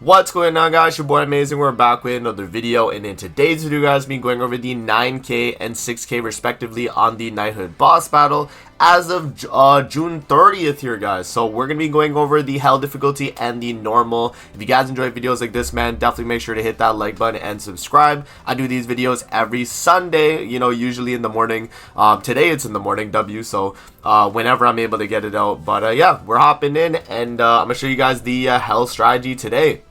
What's going on, guys? Your boy Amazing. We're back with another video, and in today's video, guys, me going over the 9k and 6k respectively on the knighthood boss battle as of June 30th here, guys. So we're gonna be going over the hell difficulty and the normal. If you guys enjoy videos like this, man, definitely make sure to hit that like button and subscribe. I do these videos every Sunday, you know, usually in the morning. Today it's in the morning, so whenever I'm able to get it out. But yeah, we're hopping in, and I'm gonna show you guys the hell strategy today.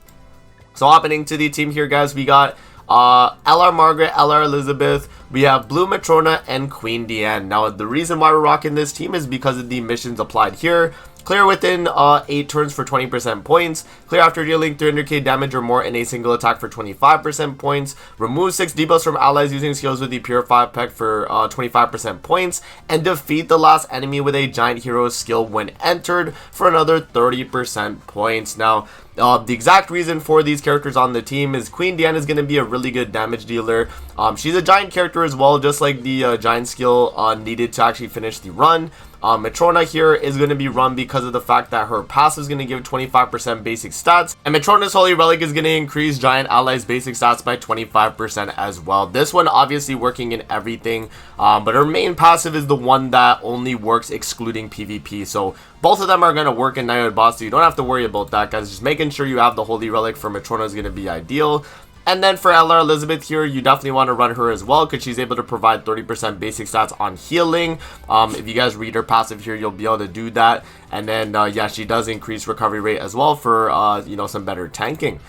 So hopping into the team here, guys, we got LR Margaret, LR Elizabeth, we have Blue Matrona, and Queen Diane. Now, the reason why we're rocking this team is because of the missions applied here. Clear within 8 turns for 20% points. Clear after dealing 300k damage or more in a single attack for 25% points. Remove 6 debuffs from allies using skills with the Purify effect for 25% points. And defeat the last enemy with a giant hero skill when entered for another 30% points. Now, the exact reason for these characters on the team is Queen Diane is going to be a really good damage dealer. She's a giant character as well, just like the giant skill needed to actually finish the run. Matrona here is going to be run because of the fact that her passive is going to give 25% basic stats, and Matrona's Holy Relic is going to increase giant allies basic stats by 25% as well. This one obviously working in everything, but her main passive is the one that only works excluding PvP. So both of them are going to work in knighthood boss, so you don't have to worry about that, guys. Just making sure you have the Holy Relic for Matrona is going to be ideal. And then for LR Elizabeth here, you definitely want to run her as well because she's able to provide 30% basic stats on healing. If you guys read her passive here, you'll be able to do that. And then, yeah, she does increase recovery rate as well for, you know, some better tanking.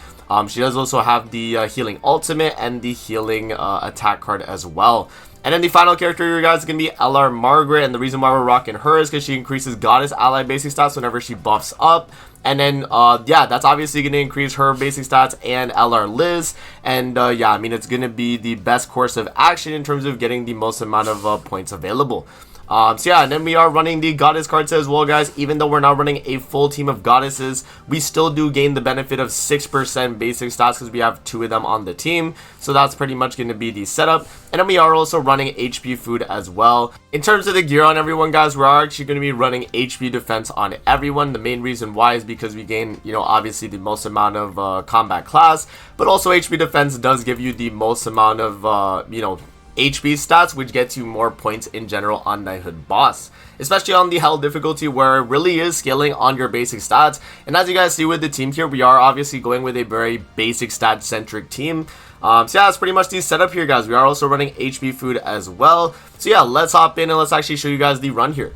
She does also have the healing ultimate and the healing attack card as well. And then the final character here, guys, is going to be LR Margaret. And the reason why we're rocking her is because she increases goddess ally basic stats whenever she buffs up. And then, yeah, that's obviously going to increase her basic stats and LR Liz. And, yeah, I mean, it's going to be the best course of action in terms of getting the most amount of points available. So yeah, and then we are running the goddess cards as well, guys. Even though we're not running a full team of goddesses, we still do gain the benefit of 6% basic stats because we have 2 of them on the team. So that's pretty much going to be the setup. And then we are also running HP food as well. In terms of the gear on everyone, guys, we're actually going to be running HP defense on everyone. The main reason why is because we gain, you know, obviously the most amount of combat class, but also HP defense does give you the most amount of, you know, HP stats, which gets you more points in general on knighthood boss, especially on the hell difficulty where it really is scaling on your basic stats. And as you guys see with the team here, we are obviously going with a very basic stat centric team. So yeah, that's pretty much the setup here, guys. We are also running HP food as well. So yeah, let's hop in and let's actually show you guys the run here.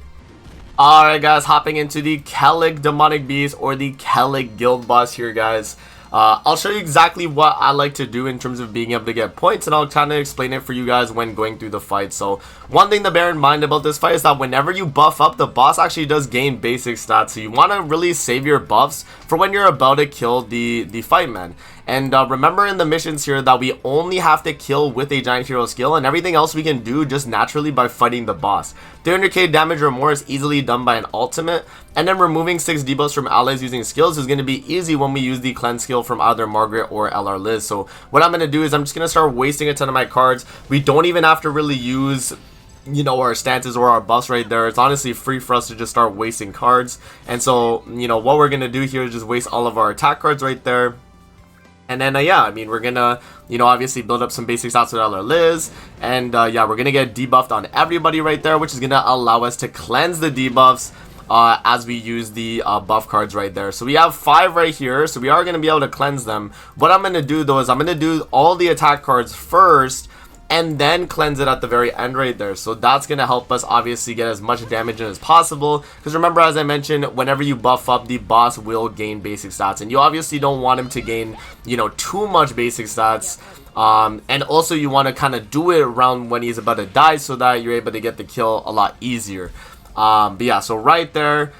Alright, guys, hopping into the Kelak demonic beast or the Kelak guild boss here, guys. I'll show you exactly what I like to do in terms of being able to get points, and I'll kind of explain it for you guys when going through the fight. So one thing to bear in mind about this fight is that whenever you buff up, the boss actually does gain basic stats, so you want to really save your buffs for when you're about to kill the fight, man. And remember in the missions here that we only have to kill with a giant hero skill, and everything else we can do just naturally by fighting the boss. 300k damage or more is easily done by an ultimate, and then removing 6 debuffs from allies using skills is going to be easy when we use the cleanse skill from either Margaret or LR Liz. So what I'm going to do is I'm just going to start wasting a ton of my cards. We don't even have to really use, you know, our stances or our buffs right there. It's honestly free for us to just start wasting cards. And so, you know, what we're going to do here is just waste all of our attack cards right there. And then, yeah, I mean, we're gonna, you know, obviously build up some basic stats with LR Liz. And, yeah, we're gonna get debuffed on everybody right there, which is gonna allow us to cleanse the debuffs as we use the buff cards right there. So we have 5 right here, so we are gonna be able to cleanse them. What I'm gonna do, though, is I'm gonna do all the attack cards first, and then cleanse it at the very end right there. So that's going to help us obviously get as much damage in as possible, because remember, as I mentioned, whenever you buff up, the boss will gain basic stats, and you obviously don't want him to gain, you know, too much basic stats. And also you want to kind of do it around when he's about to die so that you're able to get the kill a lot easier. But yeah, so right there,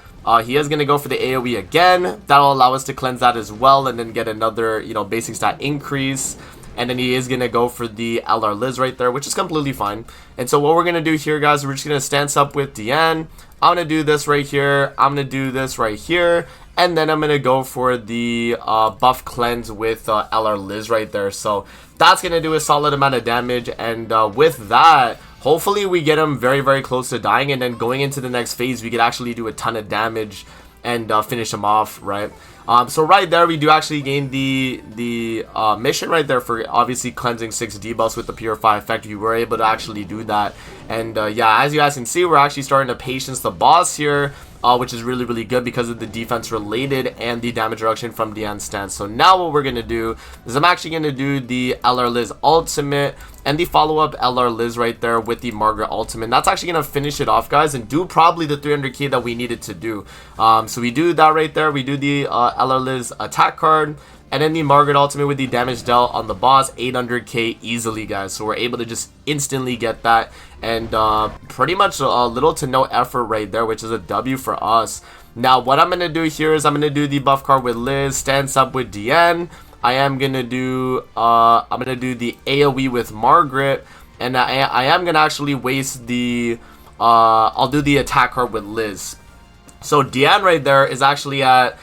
he is going to go for the AoE again. That'll allow us to cleanse that as well, and then get another, you know, basic stat increase. And then he is going to go for the LR Liz right there, which is completely fine. And so what we're going to do here, guys, we're just going to stance up with Diane. I'm going to do this right here. I'm going to do this right here. And then I'm going to go for the buff cleanse with LR Liz right there. So that's going to do a solid amount of damage. And with that, hopefully we get him very, very close to dying. And then going into the next phase, we could actually do a ton of damage and finish him off, right? So right there, we do actually gain the mission right there for obviously cleansing 6 debuffs with the Purify effect. We were able to actually do that. And yeah, as you guys can see, we're actually starting to patience the boss here. Which is really, really good because of the defense related and the damage reduction from Diane's stance. So now what we're going to do is I'm actually going to do the LR Liz ultimate and the follow-up LR Liz right there with the Margaret ultimate. That's actually going to finish it off, guys, and do probably the 300k that we needed to do. So we do that right there. We do the LR Liz attack card. And then the Margaret ultimate with the damage dealt on the boss, 800k easily, guys. So we're able to just instantly get that. And pretty much a little to no effort right there, which is a W for us. Now, what I'm going to do here is I'm going to do the buff card with Liz, stance up with Diane. I am going to do the AoE with Margaret. And I am going to actually waste the, I'll do the attack card with Liz. So Diane right there is actually at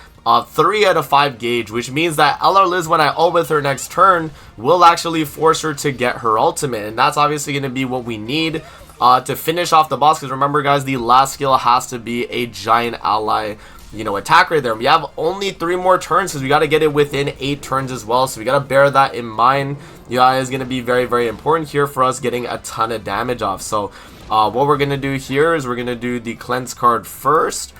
3 out of 5 gauge, which means that LR Liz, when I ult with her next turn, will actually force her to get her ultimate, and that's obviously going to be what we need to finish off the boss. Because remember, guys, the last skill has to be a giant ally, you know, attack right there. We have only 3 more turns because we got to get it within 8 turns as well, so we got to bear that in mind. Yeah, it's going to be very, very important here for us getting a ton of damage off. So what we're going to do here is we're going to do the cleanse card first.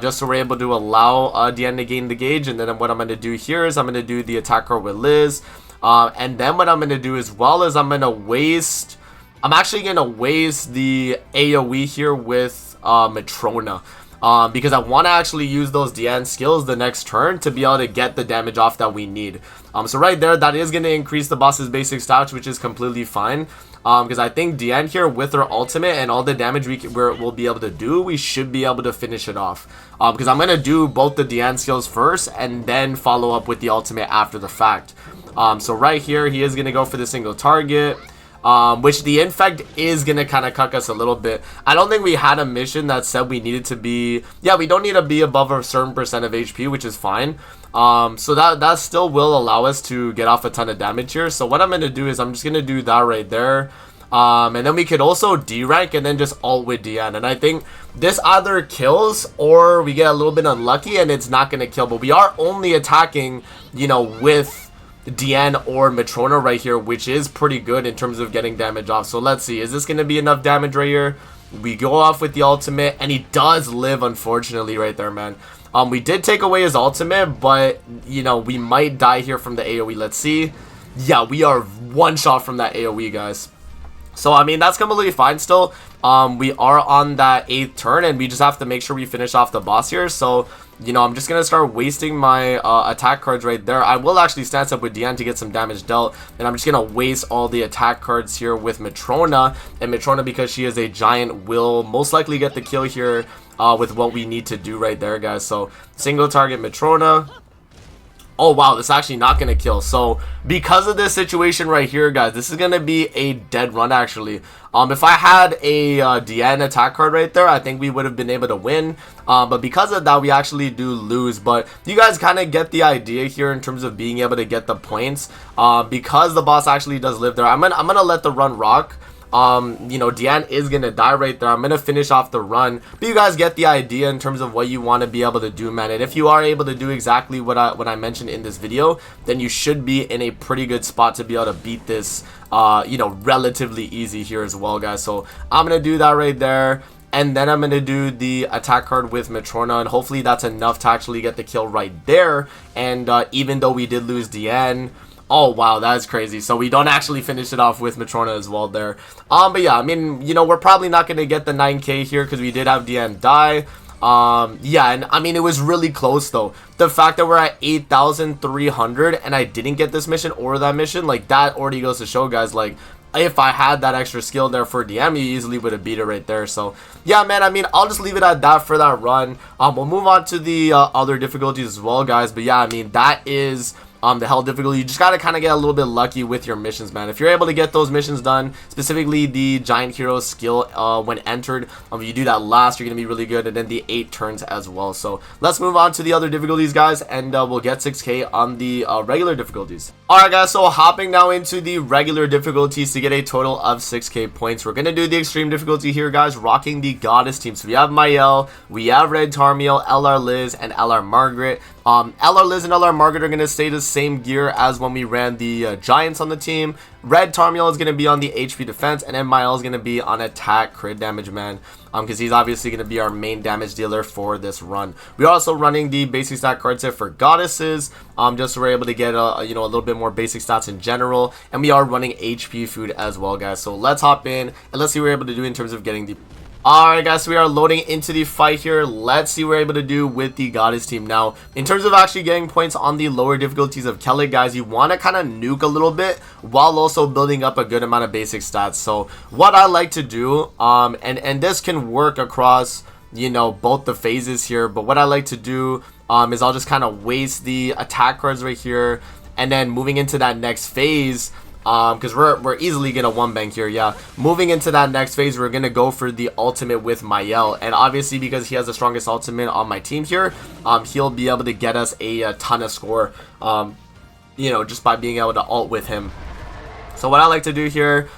Just so we're able to allow Diane to gain the gauge. And then what I'm going to do here is I'm going to do the attack card with Liz. And then what I'm going to do as well is I'm actually going to waste the AoE here with Matrona. Because I want to actually use those Diane skills the next turn to be able to get the damage off that we need. So right there, that is going to increase the boss's basic stats, which is completely fine. Because I think Diane here with her ultimate and all the damage we'll be able to do, we should be able to finish it off. Because I'm going to do both the Diane skills first and then follow up with the ultimate after the fact. So right here, he is going to go for the single target. Which the infect is going to kind of cuck us a little bit. I don't think we had a mission that said we needed to be, yeah, we don't need to be above a certain percent of HP, which is fine. So that still will allow us to get off a ton of damage here. So what I'm going to do is I'm just going to do that right there. And then we could also D-rank and then just ult with Diane. And I think this either kills or we get a little bit unlucky and it's not going to kill. But we are only attacking, you know, with Diane or Matrona right here, which is pretty good in terms of getting damage off. So let's see, is this going to be enough damage right here? We go off with the ultimate, and he does live, unfortunately, right there, man. We did take away his ultimate, but, you know, we might die here from the AoE. Let's see. Yeah, we are one shot from that AoE, guys. So, I mean, that's completely fine still. We are on that 8th turn, and we just have to make sure we finish off the boss here. So, you know, I'm just going to start wasting my attack cards right there. I will actually stance up with Diane to get some damage dealt. And I'm just going to waste all the attack cards here with Matrona. And Matrona, because she is a giant, will most likely get the kill here with what we need to do right there, guys. So, single target Matrona. Oh, wow, this is actually not going to kill. So, because of this situation right here, guys, this is going to be a dead run, actually. If I had a Diane attack card right there, I think we would have been able to win. But because of that, we actually do lose. But you guys kind of get the idea here in terms of being able to get the points. Because the boss actually does live there, I'm gonna let the run rock. You know, Diane is gonna die right there. I'm gonna finish off the run, but you guys get the idea in terms of what you want to be able to do, man. And if you are able to do exactly what I mentioned in this video, then you should be in a pretty good spot to be able to beat this you know, relatively easy here as well, guys. So I'm gonna do that right there, and then I'm gonna do the attack card with Matrona, and hopefully that's enough to actually get the kill right there. And even though we did lose Diane, oh, wow, that is crazy. So we don't actually finish it off with Matrona as well there. But yeah, I mean, you know, we're probably not going to get the 9k here because we did have Diane die. Yeah, and I mean, it was really close though. The fact that we're at 8,300 and I didn't get this mission or that mission, like, that already goes to show, guys, like, if I had that extra skill there for DM, you easily would have beat it right there. So yeah, man, I mean, I'll just leave it at that for that run. We'll move on to the other difficulties as well, guys. But yeah, I mean, that is the hell difficulty. You just gotta kind of get a little bit lucky with your missions, man. If you're able to get those missions done, specifically the giant hero skill when entered, you do that last, you're gonna be really good. And then the 8 turns as well. So let's move on to the other difficulties, guys, and we'll get 6k on the regular difficulties. Alright, guys, so hopping now into the regular difficulties to get a total of 6k points. We're gonna do the extreme difficulty here, guys, rocking the goddess team. So we have Mayel, we have Red Tarmiel, LR Liz, and LR Margaret. LR Liz and LR Margaret are going to stay the same gear as when we ran the Giants on the team. Red Tarmiel is going to be on the HP defense, and then Mael is going to be on attack crit damage, man. Because he's obviously going to be our main damage dealer for this run. We're also running the basic stat card set for Goddesses, just so we're able to get a little bit more basic stats in general. And we are running HP food as well, guys. So let's hop in and let's see what we're able to do in terms of getting the... Alright guys, so we are loading into the fight here. Let's see what we're able to do with the Goddess team. Now, in terms of actually getting points on the lower difficulties of Kelak, guys, you want to kind of nuke a little bit while also building up a good amount of basic stats. So what I like to do, and this can work across, both the phases here, but what I like to do is I'll just kind of waste the attack cards right here, and then moving into that next phase, because we're easily gonna one bank here. Yeah, moving into that next phase, we're gonna go for the ultimate with Mael, and obviously because he has the strongest ultimate on my team here, he'll be able to get us a ton of score, just by being able to ult with him. So what I like to do here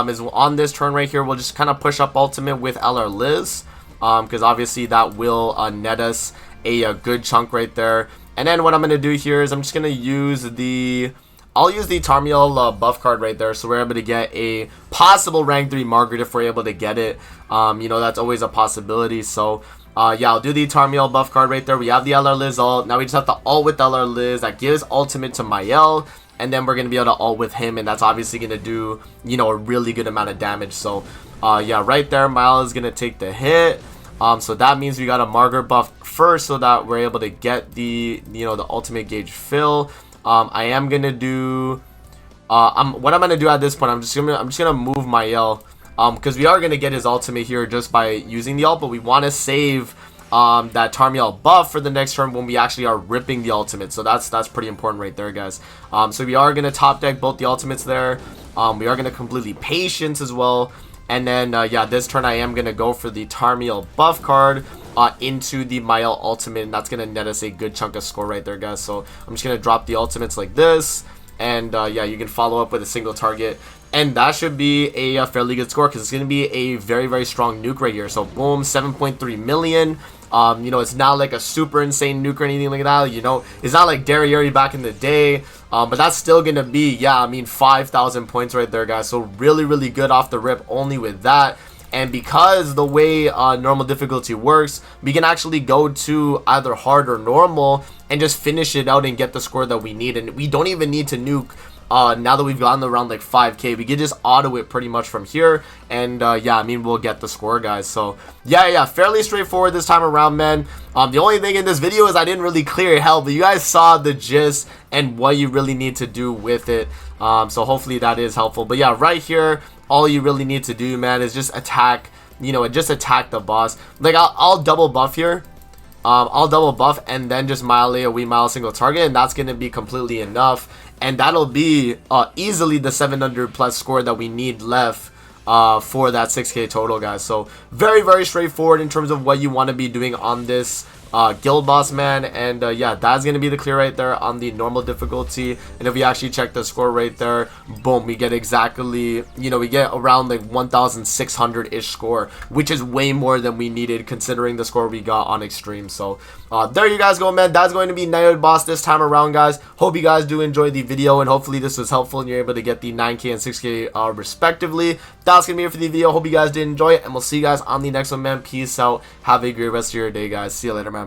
is on this turn right here, we'll just kind of push up ultimate with LR Liz, because obviously that will net us a good chunk right there. And then what I'm gonna do here is I'm just gonna use the... I'll use the Tarmiel buff card right there, so we're able to get a possible rank 3 Margaret if we're able to get it. That's always a possibility. So, yeah, I'll do the Tarmiel buff card right there. We have the LR Liz ult. Now we just have to ult with LR Liz. That gives ultimate to Mael, and then we're going to be able to ult with him, and that's obviously going to do, a really good amount of damage. So, yeah, right there, Mael is going to take the hit. So that means we got a Margaret buff first so that we're able to get the, the ultimate gauge fill. I am gonna do what I'm gonna do at this point. I'm just gonna move Mael, because we are gonna get his ultimate here just by using the ult, but we want to save that Tarmiel buff for the next turn when we actually are ripping the ultimate. So that's pretty important right there, guys. So we are gonna top deck both the ultimates there. We are gonna completely patience as well, and then yeah, this turn I am gonna go for the Tarmiel buff card into the Mael ultimate, and that's gonna net us a good chunk of score right there, guys. So I'm just gonna drop the ultimates like this, and yeah, you can follow up with a single target, and that should be a fairly good score because it's gonna be a very strong nuke right here. So boom, 7.3 million. It's not like a super insane nuke or anything like that. It's not like Derriere back in the day, but that's still gonna be, yeah, I mean, 5,000 points right there, guys. So really good off the rip only with that. And because the way normal difficulty works, we can actually go to either hard or normal and just finish it out and get the score that we need. And we don't even need to nuke now that we've gotten around like 5k. We can just auto it pretty much from here, and yeah, I mean, we'll get the score, guys. So yeah, fairly straightforward this time around, man. The only thing in this video is I didn't really clear hell, but you guys saw the gist and what you really need to do with it. So hopefully that is helpful. But yeah, right here, all you really need to do, man, is just attack, just attack the boss. Like, I'll double buff here. I'll double buff and then just melee a wee mile single target, and that's going to be completely enough. And that'll be easily the 700 plus score that we need left for that 6k total, guys. So very straightforward in terms of what you want to be doing on this guild boss, man. And yeah, that's gonna be the clear right there on the normal difficulty. And if we actually check the score right there, boom, we get exactly, we get around like 1,600 ish score, which is way more than we needed considering the score we got on extreme. So there you guys go, man. That's going to be Knighthood boss this time around, guys. Hope you guys do enjoy the video, and hopefully this was helpful and you're able to get the 9k and 6k respectively. That's gonna be it for the video. Hope you guys did enjoy it, and we'll see you guys on the next one, man. Peace out. Have a great rest of your day, guys. See you later, man.